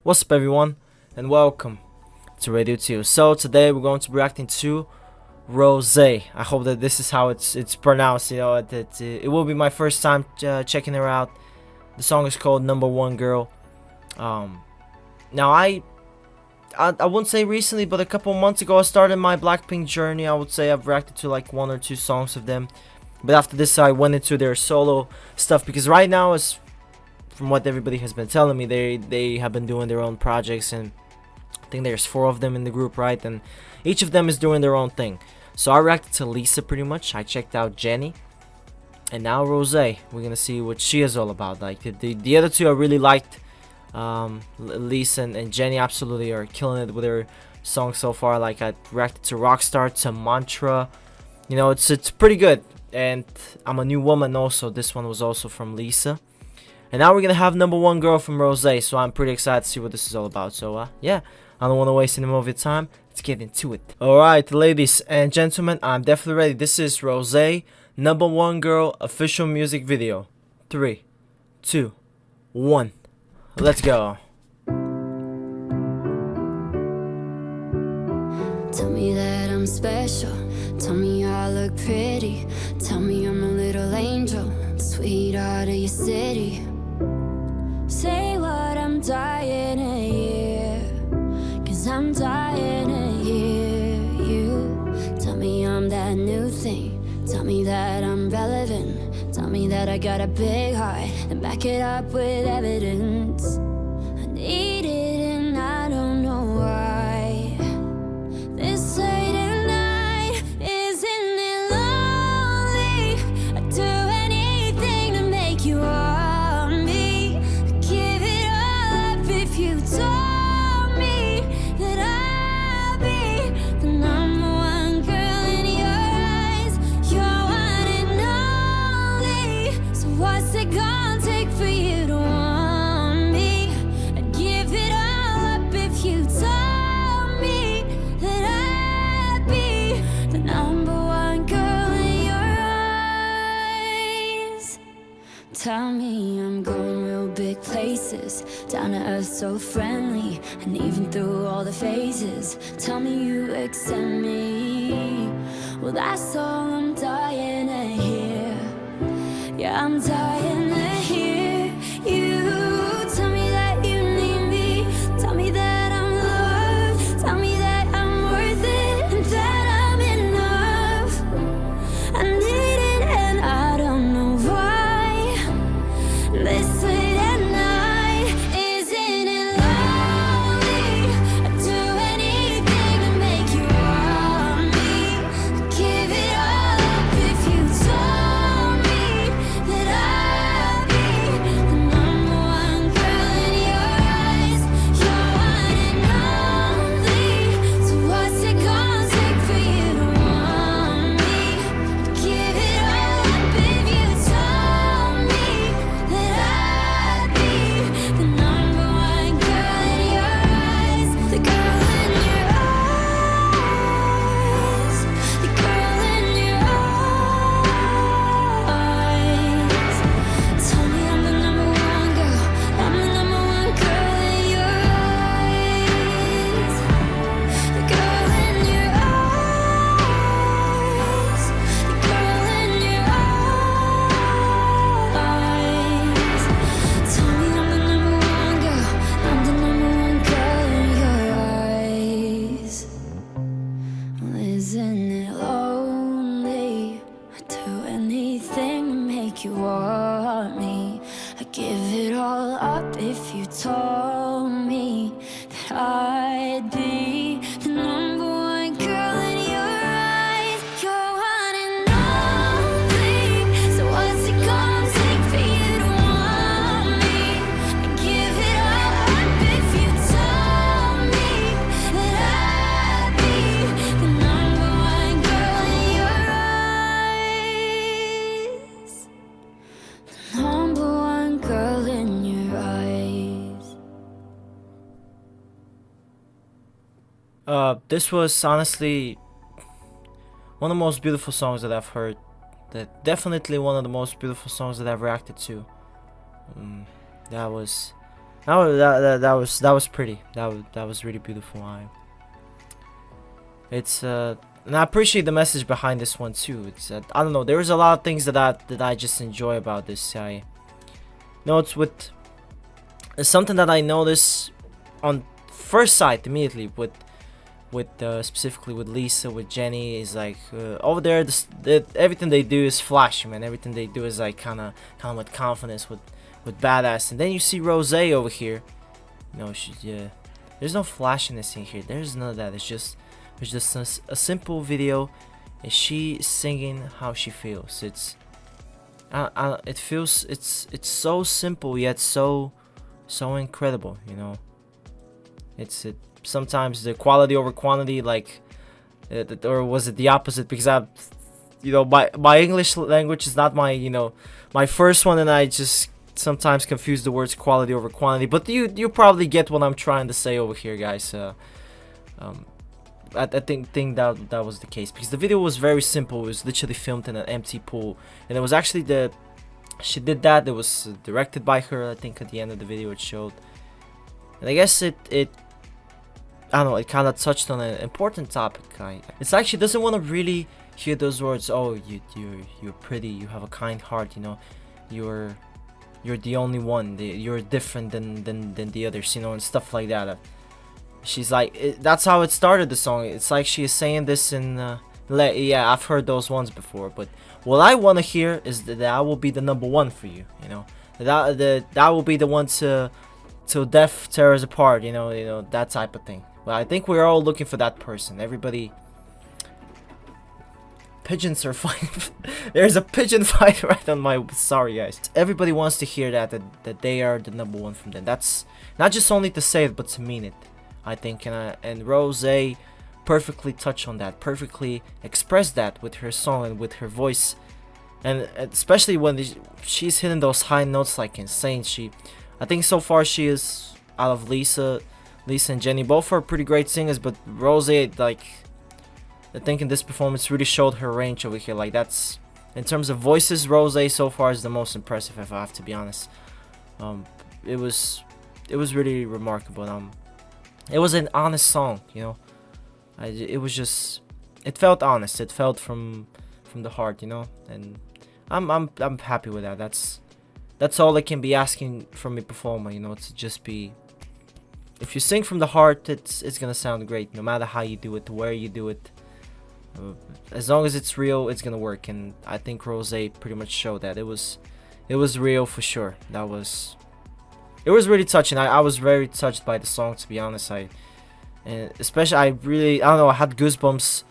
What's up everyone, and welcome to Radio 2. So today we're going to be reacting to Rose. I hope that this is how it's pronounced. You know, it will be my first time checking her out. The song is called Number One Girl. Now I wouldn't say recently, but a couple months ago I started my Blackpink journey. I would say I've reacted to like 1 or 2 songs of them, but after this I went into their solo stuff because right now, as from what everybody has been telling me, they have been doing their own projects, and I think there's 4 of them in the group, right? And each of them is doing their own thing. So I reacted to Lisa pretty much. I checked out Jennie, and now Rose. We're gonna see what she is all about. Like the other 2 I really liked. Lisa and Jennie absolutely are killing it with their songs so far. Like I reacted to Rockstar, to Mantra. You know, it's pretty good. And I'm a New Woman also. This one was also from Lisa. And now we're gonna have Number One Girl from Rose, so I'm pretty excited to see what this is all about. So yeah, I don't want to waste any more of your time. Let's get into it. Alright, ladies and gentlemen, I'm definitely ready. This is Rose, Number One Girl official music video. 3, 2, 1. Let's go. Tell me that I'm special. Tell me I look pretty. Tell me I'm a little angel, sweetheart of your city. Say what I'm dying to hear, 'cause I'm dying to hear you. Tell me I'm that new thing. Tell me that I'm relevant. Tell me that I got a big heart, and back it up with evidence. I need it and I don't know why. This late at night, isn't it lonely? I'd do anything to make you want me. I'd give it all up if you told me that I'd be the number one girl in your eyes. You're one and only. So what's it gonna take for you to want me? I'd give it all up if you told me that I'd be the number one girl in your eyes. Tell me I'm going real big places, down to earth so friendly, and even through all the phases. Tell me you accept me. Well, that's all I'm dying to hear. Yeah, I'm dying to hear you. Tell me that you need me. Tell me that I'm loved. Tell me that I'm worth it and that I'm enough. I need it and I don't know why. This late at night, isn't it lonely? I'd do anything to make you want me. I'd give it all up if you told me that I'd be the number one girl in your eyes. You're one and only. So what's it gonna take for you to want me? I'd give it all up if you told me that I'd be the number one girl in your eyes. The girl in your eyes. The girl in your eyes. Tell me I'm the number one girl. I'm the number one girl in your eyes. The girl in your eyes. The girl in your eyes. Tell me I'm the number one girl. I'm the number one girl in your eyes. Well, isn't it lonely? I'd do anything to make you want me. I'd give it all up if you told me that I'd be the number one girl in your eyes. You're one and only. So what's it gonna take for you to want me? I'd give it all up if you told me that I'd be the number one girl in your eyes. The number one girl in your eyes. This was honestly one of the most beautiful songs that I've heard. Definitely one of the most beautiful songs that I've reacted to. That was That was pretty. That was really beautiful. It's and I appreciate the message behind this one too. It's I don't know. There's a lot of things that I just enjoy about this. I know it's something that I notice on first sight immediately with specifically with Lisa, with Jenny, is like over there. Everything they do is flashy, man. Everything they do is like kind of with confidence, with badass. And then you see Rose over here. You know, there's no flashiness in here. There's none of that. It's just a simple video. Is she singing how she feels? It feels it's so simple yet so incredible. You know, sometimes the quality over quantity, like, or was it the opposite? Because my English language is not my first one, and I just sometimes confuse the words quality over quantity. But you probably get what I'm trying to say over here, guys. I think that was the case, because the video was very simple. It was literally filmed in an empty pool, and it was actually she did that. It was directed by her. I think at the end of the video it showed, and I guess it I don't know, it kind of touched on an important topic. It's like she doesn't want to really hear those words. Oh, you're pretty. You have a kind heart. You know, you're the only one. You're different than the others. You know, and stuff like that. She's like, that's how it started, the song. It's like she is saying this in yeah, I've heard those ones before, but what I want to hear is that I will be the #1 for you. You know, that will be the one to death tear us apart. You know that type of thing. But I think we're all looking for that person. Everybody. Pigeons are fighting. There's a pigeon fight right on my. Sorry, guys. Everybody wants to hear that they are the #1 from them. That's not just only to say it, but to mean it, I think. And Rose perfectly touched on that, perfectly expressed that with her song and with her voice, and especially when she's hitting those high notes like insane. I think so far she is, out of Lisa and Jenny, both are pretty great singers, but Rose, like, I think in this performance really showed her range over here. Like, that's, in terms of voices, Rose so far is the most impressive, if I have to be honest. It was really remarkable. It was an honest song, you know. It felt honest. It felt from the heart, you know. And I'm happy with that. That's all I can be asking from a performer, you know, to just be. If you sing from the heart, it's gonna sound great, no matter how you do it, where you do it. As long as it's real, it's gonna work. And I think Rose pretty much showed that. It was real for sure. It was really touching. I was very touched by the song, to be honest. And especially, I don't know, I had goosebumps,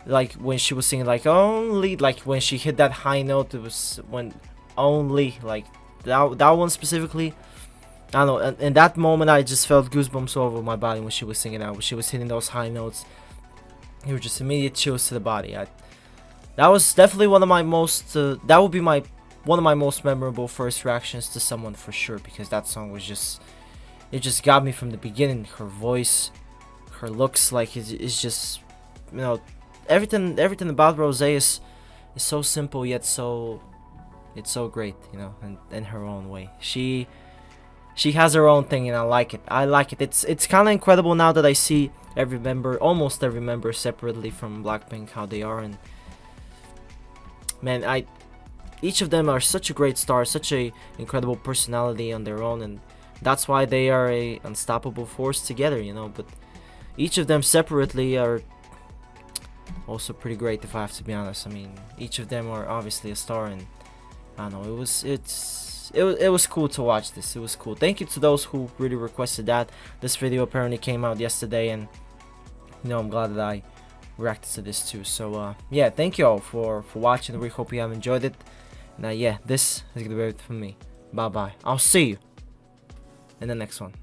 like when she was singing, like, only, like when she hit that high note. It was when only, like, that one specifically. I don't know, in that moment I just felt goosebumps all over my body when she was singing out. When she was hitting those high notes, it was just immediate chills to the body. That was definitely one of my most. That would be one of my most memorable first reactions to someone for sure, because that song was just. It just got me from the beginning. Her voice, her looks, like it's just, you know, everything about Rose is so simple yet it's so great, you know, in her own way. She has her own thing, and I like it. It's kind of incredible now that I see almost every member separately from Blackpink, how they are. And man, each of them are such a great star, such a incredible personality on their own, and that's why they are a unstoppable force together, you know. But each of them separately are also pretty great, if I have to be honest. I mean, each of them are obviously a star, and I don't know, it was cool to watch this. It was cool. Thank you to those who really requested that. This video apparently came out yesterday, and you know, I'm glad that I reacted to this too. So yeah, thank you all for watching. I really hope you have enjoyed it. And yeah, this is gonna be it from me. Bye bye. I'll see you in the next one.